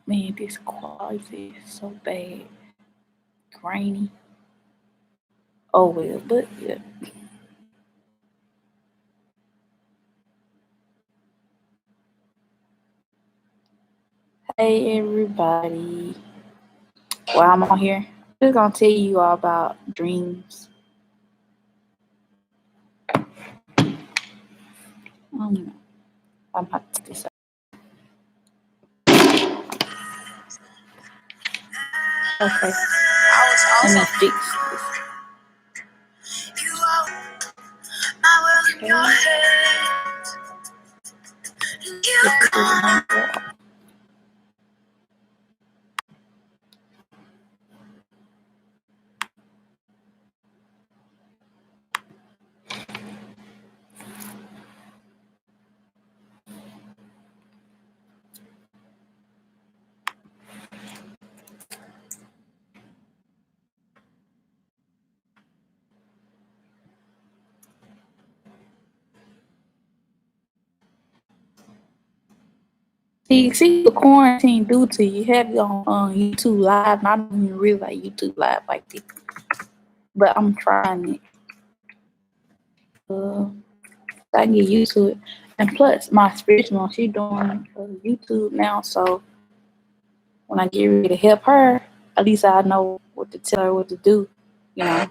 Man, this quality is so bad. Grainy. Oh well, but yeah. Hey everybody. While I'm on here, I'm just gonna tell you all about dreams. Um, I'm about to this. Okay, let me fix this. Okay. This is my wall. See what quarantine do to you. You have it on YouTube Live, and I don't even really like YouTube Live like this, but I'm trying it. Uh, I can get used to it. And plus, my spiritual mom, she doing YouTube now, so when I get ready to help her, at least I know what to tell her what to do, you know,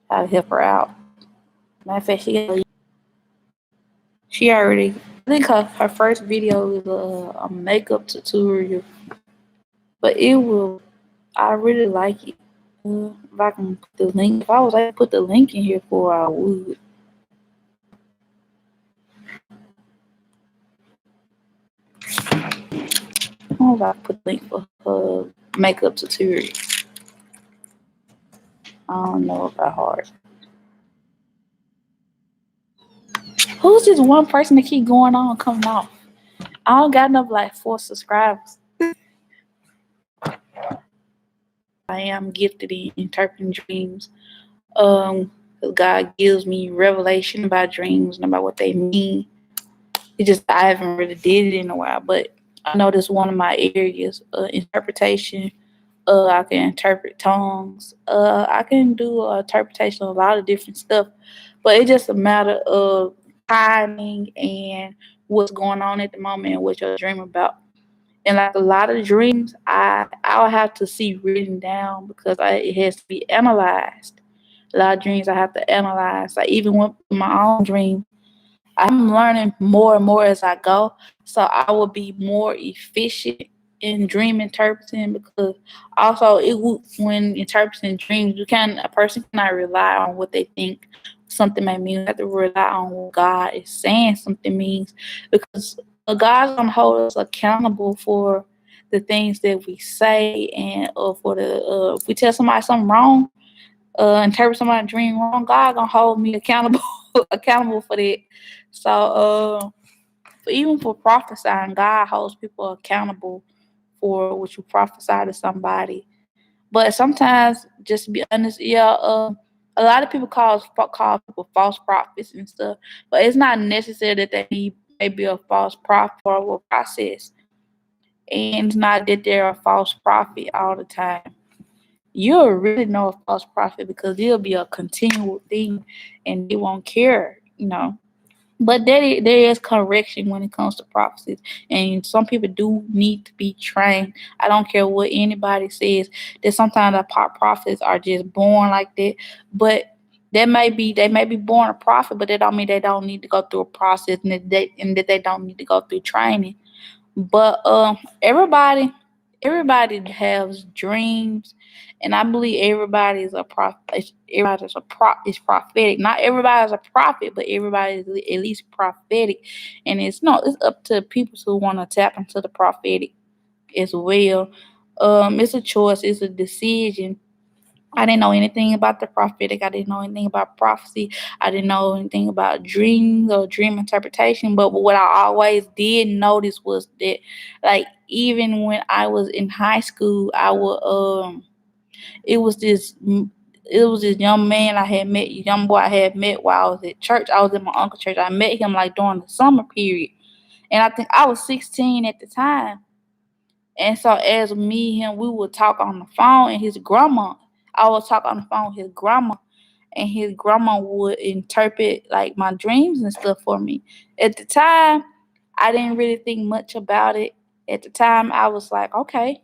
how to help her out. Matter of fact, she already, I think her first video is a makeup tutorial, but it will, I really like it. If I can put the link, if I was able to put the link in here for her, I would. I don't know if I put the link for her makeup tutorial. I don't know about hard. Who's this one person that keep going on coming off? I don't got enough like 4 subscribers. I am gifted in interpreting dreams. Um, God gives me revelation about dreams and about what they mean. It just I haven't really did it in a while, but I know this one of my areas, interpretation. I can interpret tongues. I can do interpretation of a lot of different stuff, but it's just a matter of timing and what's going on at the moment and what you're dreaming about. And like a lot of dreams, I'll have to see written down because it has to be analyzed. A lot of dreams I have to analyze. Like even with my own dream, I'm learning more and more as I go, so I will be more efficient in dream interpreting because also when interpreting dreams, a person cannot rely on what they think something may mean. You have to rely on what God is saying something means because God's gonna hold us accountable for the things that we say and for the if we tell somebody something wrong, interpret somebody's dream wrong, God gonna hold me accountable accountable for that. So even for prophesying, God holds people accountable for what you prophesy to somebody. But sometimes, just to be honest, yeah, a lot of people call people false prophets and stuff, but it's not necessary that they may be a false prophet or a process, and it's not that they're a false prophet all the time. You'll really know a false prophet because it'll be a continual thing, and they won't care, you know. But there is correction when it comes to prophecies, and some people do need to be trained. I don't care what anybody says. That sometimes the prophets are just born like that, but they may be born a prophet, but that don't mean they don't need to go through a process and that they don't need to go through training. But everybody has dreams, and I believe everybody is a prophet. Everybody is prophetic. Not everybody is a prophet, but everybody is at least prophetic. And it's up to people who want to tap into the prophetic as well. It's a choice. It's a decision. I didn't know anything about the prophetic. I didn't know anything about prophecy. I didn't know anything about dreams or dream interpretation. But what I always did notice was that, like, even when I was in high school, I would it was this it was this young boy I had met while I was at church. I was in my uncle's church. I met him like during the summer period, and I think I was 16 at the time. And so as me and him, we would talk on the phone, and his grandma, I would talk on the phone with his grandma, and his grandma would interpret like my dreams and stuff for me. At the time, I didn't really think much about it. At the time, I was like, okay,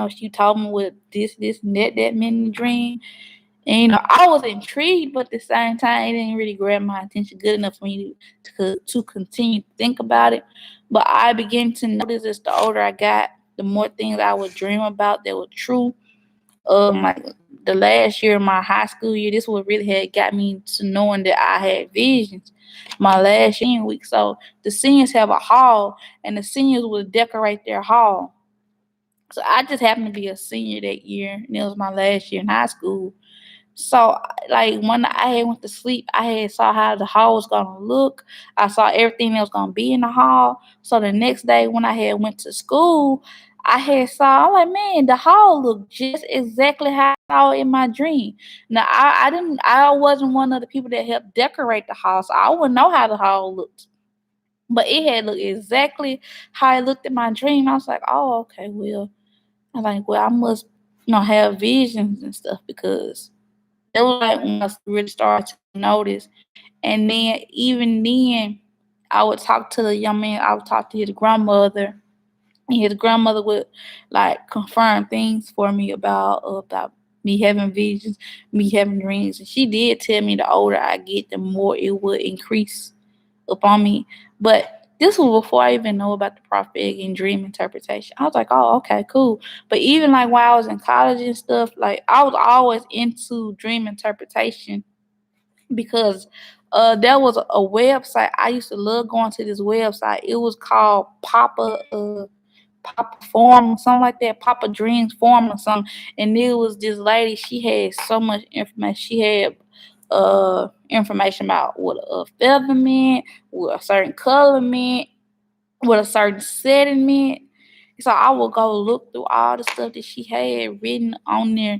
she told me what this, and that meant in the dream. And I was intrigued, but at the same time, it didn't really grab my attention good enough for me to continue to think about it. But I began to notice as the older I got, the more things I would dream about that were true. Like the last year of my high school year, this what really had got me to knowing that I had visions. My last year week, so the seniors have a hall, and the seniors would decorate their hall. So I just happened to be a senior that year, and it was my last year in high school. So, like when I had went to sleep, I had saw how the hall was gonna look. I saw everything that was gonna be in the hall. So the next day when I had went to school, I had saw. I'm like, man, the hall looked just exactly how I saw it in my dream. Now I didn't. I wasn't one of the people that helped decorate the hall, so I wouldn't know how the hall looked. But it had looked exactly how it looked in my dream. I was like, oh, okay, well, I'm like, well, I must, have visions and stuff because it was like when I really started to notice. And then even then, I would talk to the young man. I would talk to his grandmother, and his grandmother would like confirm things for me about me having visions, me having dreams. And she did tell me the older I get, the more it would increase upon me. But this was before I even know about the prophetic and dream interpretation. I was like, oh, okay, cool. But even like while I was in college and stuff, like I was always into dream interpretation because there was a website. I used to love going to this website. It was called Papa Forum, something like that, Papa Dreams Forum or something. And it was this lady, she had so much information. She had information about what a feather meant, what a certain color meant, what a certain setting meant. So I would go look through all the stuff that she had written on there.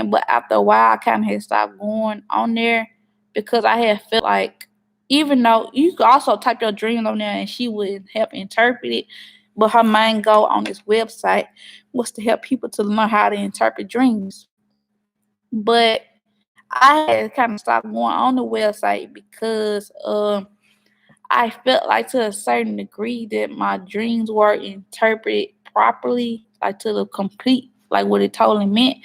But after a while I kinda had stopped going on there because I had felt like even though you could also type your dreams on there and she would help interpret it, but her main goal on this website was to help people to learn how to interpret dreams. But I had kind of stopped going on the website because I felt like to a certain degree that my dreams were interpreted properly, like to the complete, like what it totally meant.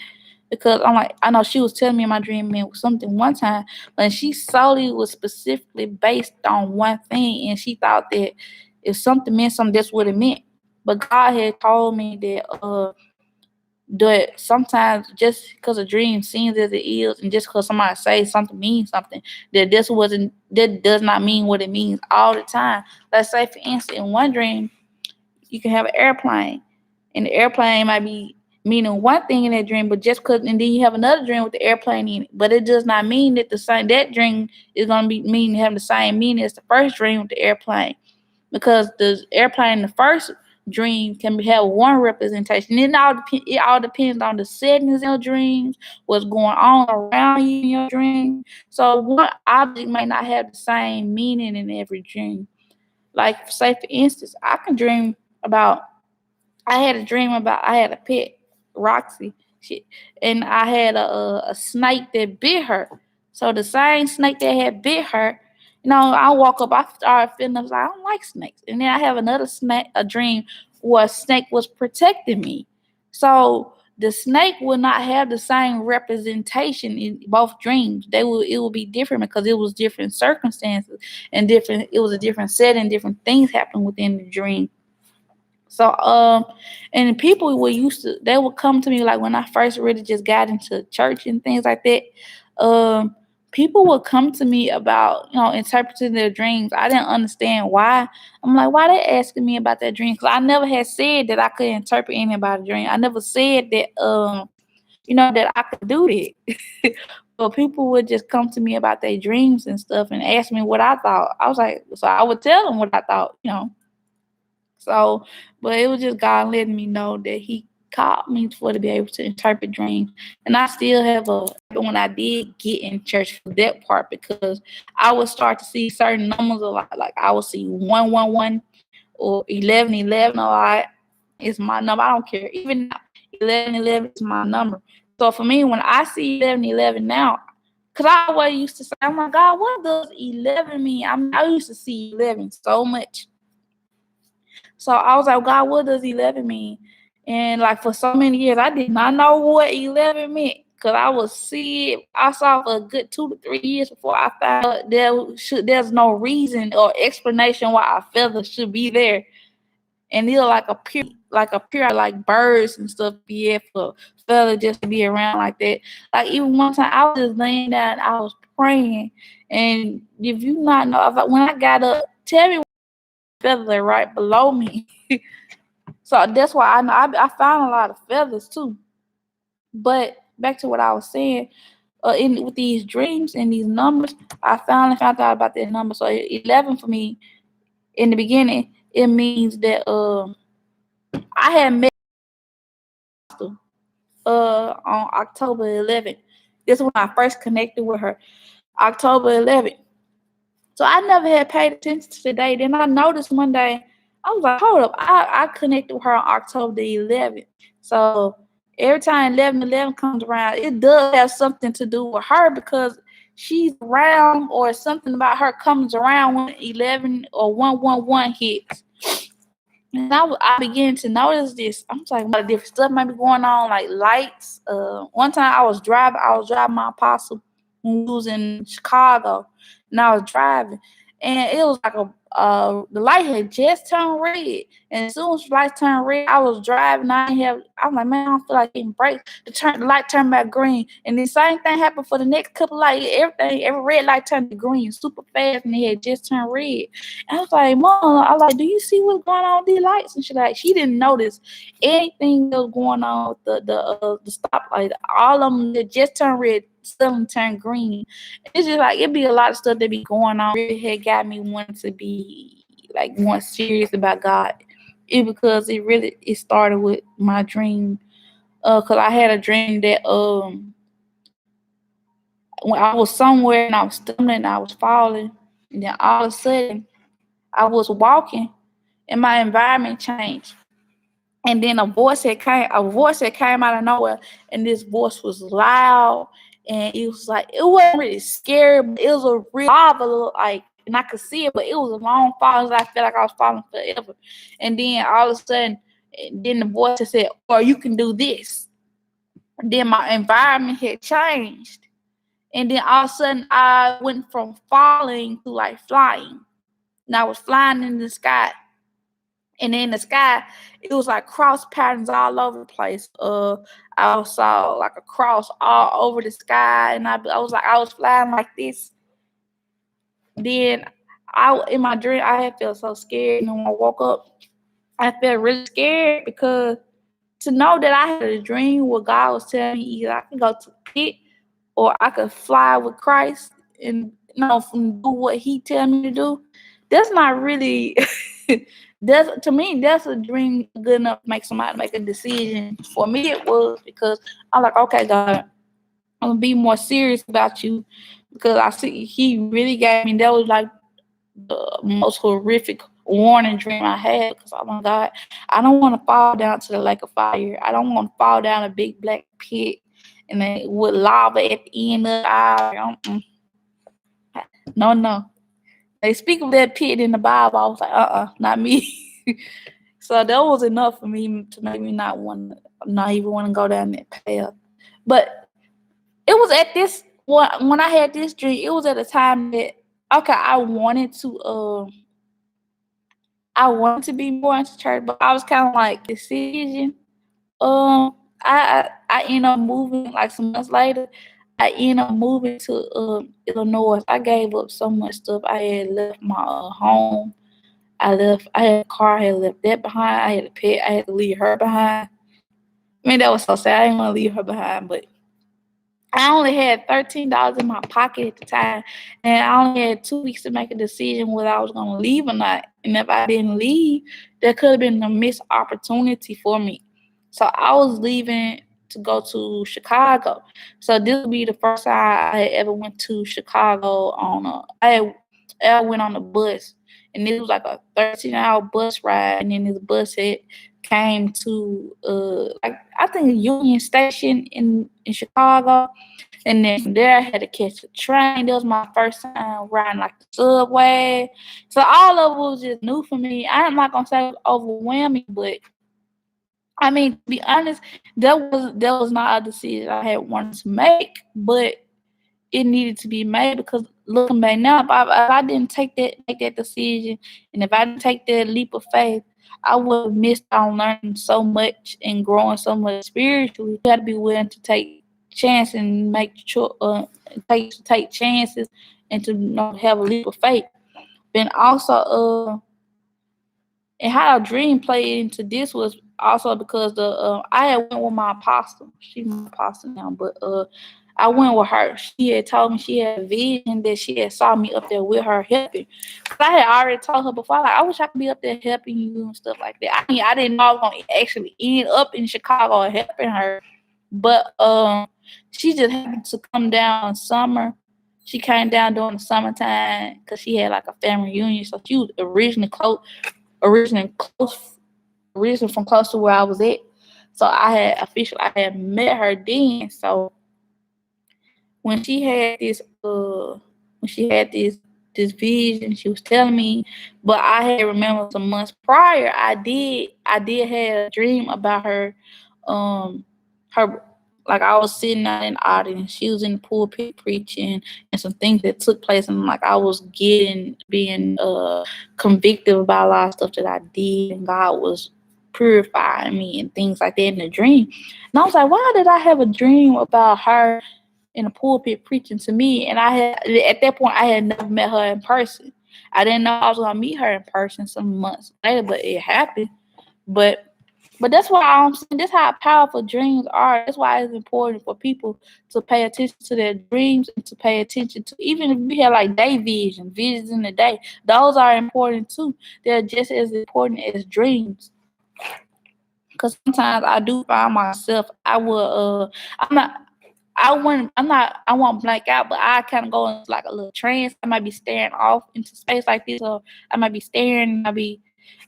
Because I'm like, I know she was telling me my dream meant something one time, but she solely was specifically based on one thing, and she thought that if something meant something, that's what it meant. But God had told me that sometimes just because a dream seems as it is, and just because somebody says something means something, that does not mean what it means all the time. Let's say, for instance, in one dream, you can have an airplane, and the airplane might be meaning one thing in that dream, but just because, and then you have another dream with the airplane in it, but it does not mean that the same that dream is going to be meaning having the same meaning as the first dream with the airplane, because the airplane in the first dream can have one representation. It all depends on the settings in your dreams, what's going on around you in your dream. So one object may not have the same meaning in every dream. Like, say for instance, about I had a dream about I had a pet, Roxy, shit, and I had a snake that bit her. So the same snake that had bit her, I woke up, I started feeling like I don't like snakes, and then I have another snake, a dream where a snake was protecting me. So the snake will not have the same representation in both dreams. It will be different because it was different circumstances and different. It was a different setting, different things happened within the dream. So, and people were used to, they would come to me like when I first really just got into church and things like that. Um, People would come to me about, interpreting their dreams. I didn't understand why. I'm like, why they asking me about that dream? Because I never had said that I could interpret anybody's dream. I never said that, that I could do that. But people would just come to me about their dreams and stuff and ask me what I thought. I was like, so I would tell them what I thought. So, but it was just God letting me know that He called me for to be able to interpret dreams. And I still have when I did get in church for that part, because I would start to see certain numbers a lot. Like I would see 111 or 1111 a lot. is my number. I don't care. Even now, 1111 is my number. So for me, when I see 1111 now, because I always used to say, oh my God, what does 11 mean? I mean, I used to see 11 so much. So I was like, God, what does 11 mean? And like for so many years, I did not know what 11 meant. Cause I was see it, I saw for a good 2 to 3 years before I found out there's no reason or explanation why a feather should be there. And they're like a pure like birds and stuff be here for feather just to be around like that. Like even one time I was just laying down, I was praying, and if you not know, when I got up, tell me what feather right below me. So that's why I know I found a lot of feathers too. But back to what I was saying, in with these dreams and these numbers, I finally found out about that number. So 11 for me in the beginning, it means that I had met on October 11th. This is when I first connected with her, October 11th. So I never had paid attention to the date. Then I noticed one day, I was like, hold up, I connected with her on October the 11th. So every time 11/11 comes around, it does have something to do with her because she's around or something about her comes around when 11 or 111 hits. And I began to notice this. I'm talking about different stuff might be going on, like lights. One time I was driving my apostle when we was in Chicago, and I was driving, and it was like the light had just turned red, and as soon as the light turned red, I was driving. I was like, man, I don't feel like getting brakes. The light turned back green, and the same thing happened for the next couple lights. Every red light turned to green super fast, and it had just turned red. And I was like, Mom, I was like, do you see what's going on with these lights? And she didn't notice anything that was going on with the stoplight. All of them that just turned red suddenly turned green. It's just like it'd be a lot of stuff that be going on. It had got me wanting to be like more serious about God. Because it started with my dream. Cause I had a dream that when I was somewhere and I was stumbling, I was falling, and then all of a sudden I was walking and my environment changed. And then a voice that came out of nowhere, and this voice was loud, and it was like it wasn't really scary, but it was a real lava, like, and I could see it, but it was a long fall. I felt like I was falling forever. And then all of a sudden, then the voice said, "Or you can do this." And then my environment had changed, and then all of a sudden I went from falling to like flying, and I was flying in the sky. And in the sky, it was like cross patterns all over the place. I saw like a cross all over the sky, and I was like, I was flying like this. Then in my dream, I had felt so scared, and when I woke up, I felt really scared because to know that I had a dream where God was telling me either I could go to the pit or I could fly with Christ and do what He tell me to do. That's not really. To me, that's a dream good enough to make somebody make a decision. For me, it was because I'm like, okay, God, I'm gonna be more serious about you because I see He really gave me. That was like the most horrific warning dream I had because, oh my God, I don't want to fall down to the lake of fire. I don't want to fall down a big black pit and then with lava at the end of the aisle. No. They speak of that pit in the Bible. I was like, not me. So that was enough for me to make me not even want to go down that path. But it was at this when I had this dream. It was at a time that I wanted to be more into church, but I was kind of like decision. I ended up moving like some months later. I ended up moving to Illinois. I gave up so much stuff. I had left my home. I had a car. I had left that behind. I had a pet. I had to leave her behind. I mean, that was so sad. I didn't want to leave her behind, but I only had $13 in my pocket at the time, and I only had 2 weeks to make a decision whether I was going to leave or not. And if I didn't leave, there could have been a missed opportunity for me. So I was leaving to go to Chicago. So this would be the first time I had ever went to Chicago I went on a bus, and it was like a 13-hour bus ride, and then this bus had came to like I think Union Station in Chicago, and then from there I had to catch a train. That was my first time riding like the subway. So all of it was just new for me. I'm not gonna say it was overwhelming, but I mean, to be honest, that was not a decision I had wanted to make, but it needed to be made because looking back now, if I didn't make that decision, and if I didn't take that leap of faith, I would have missed out on learning so much and growing so much spiritually. You got to be willing to take chances and take chances and to have a leap of faith. Then also, and how a dream played into this was also because I had went with my apostle. She's my apostle now, but I went with her. She had told me she had a vision that she had saw me up there with her helping. Cause I had already told her before, like I wish I could be up there helping you and stuff like that. I mean, I didn't know I was gonna actually end up in Chicago helping her, but she just happened to come down in summer. She came down during the summertime because she had like a family reunion. So she was originally from close to where I was at. So I had met her then. So when she had this vision, she was telling me, but I had remembered some months prior, I did have a dream about her, her, like I was sitting out in the audience, she was in the pulpit preaching, and some things that took place, and like I was being convicted about a lot of stuff that I did, and God was purifying me and things like that in the dream. And I was like, why did I have a dream about her in the pulpit preaching to me? And at that point I had never met her in person. I didn't know I was gonna meet her in person some months later, but it happened. But that's why I'm saying that's how powerful dreams are. That's why it's important for people to pay attention to their dreams and to pay attention to, even if we have like visions in the day, those are important too. They're just as important as dreams. Because sometimes I do find myself, I'm not, I won't blank out, but I kind of go into like a little trance. I might be staring off into space like this, or I might be staring,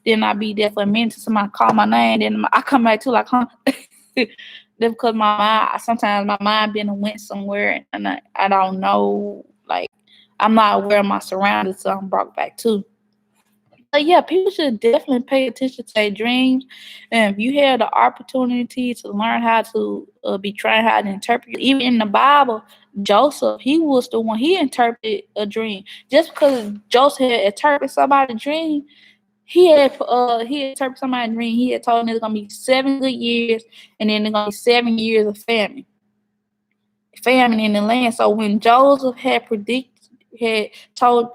then I'll be there for a minute till somebody call my name, then I come back to like, huh? That's because sometimes my mind been and went somewhere, and I don't know, like, I'm not aware of my surroundings, so I'm brought back too. But yeah, people should definitely pay attention to their dreams. And if you have the opportunity to learn how to be trained how to interpret, even in the Bible, Joseph, he was the one, he interpreted a dream. Just because Joseph had interpreted somebody's dream, he interpreted somebody's dream. He had told them there's gonna be 7 good years, and then there's gonna be 7 years of famine in the land. So when Joseph had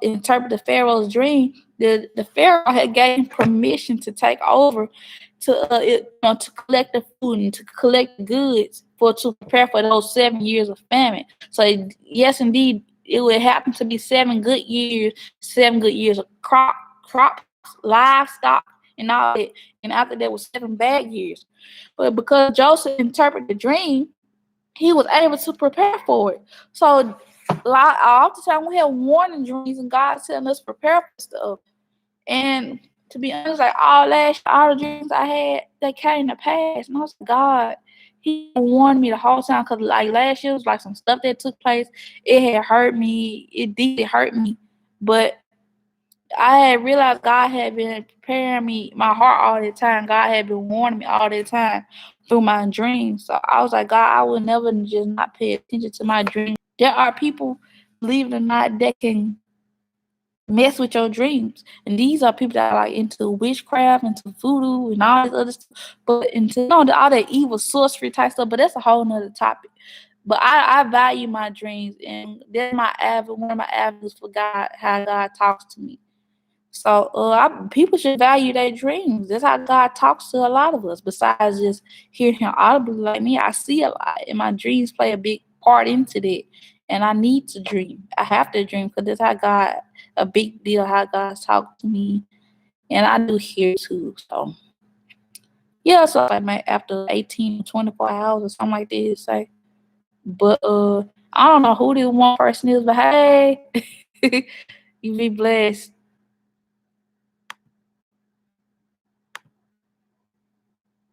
interpreted Pharaoh's dream, the Pharaoh had gave him permission to take over to collect the food and to collect the goods to prepare for those 7 years of famine. So yes, indeed, it would happen to be 7 good years, 7 good years of crops, livestock, and all that. And after that was 7 bad years. But because Joseph interpreted the dream, he was able to prepare for it. So all the time we have warning dreams, and God's telling us to prepare for stuff. And to be honest, like all the dreams I had, they came to pass. And I was like, God, He warned me the whole time, because like last year was like some stuff that took place. It had hurt me. It deeply hurt me. But I had realized God had been preparing me, my heart all the time. God had been warning me all the time through my dreams. So I was like, God, I will never just not pay attention to my dreams. There are people, believe it or not, that can mess with your dreams. And these are people that are like into witchcraft, into voodoo, and all this other stuff. But into all that evil sorcery type stuff. But that's a whole nother topic. But I value my dreams, and that's one of my avenues for God, how God talks to me. So people should value their dreams. That's how God talks to a lot of us. Besides just hearing Him audibly like me, I see a lot, and my dreams play a big part into that. And I need to dream. I have to dream, because that's how God, a big deal, how God talks to me, and I do hear too. So yeah, so like after 18 to 24 hours or something like that, say. But I don't know who this one person is, but hey, you be blessed.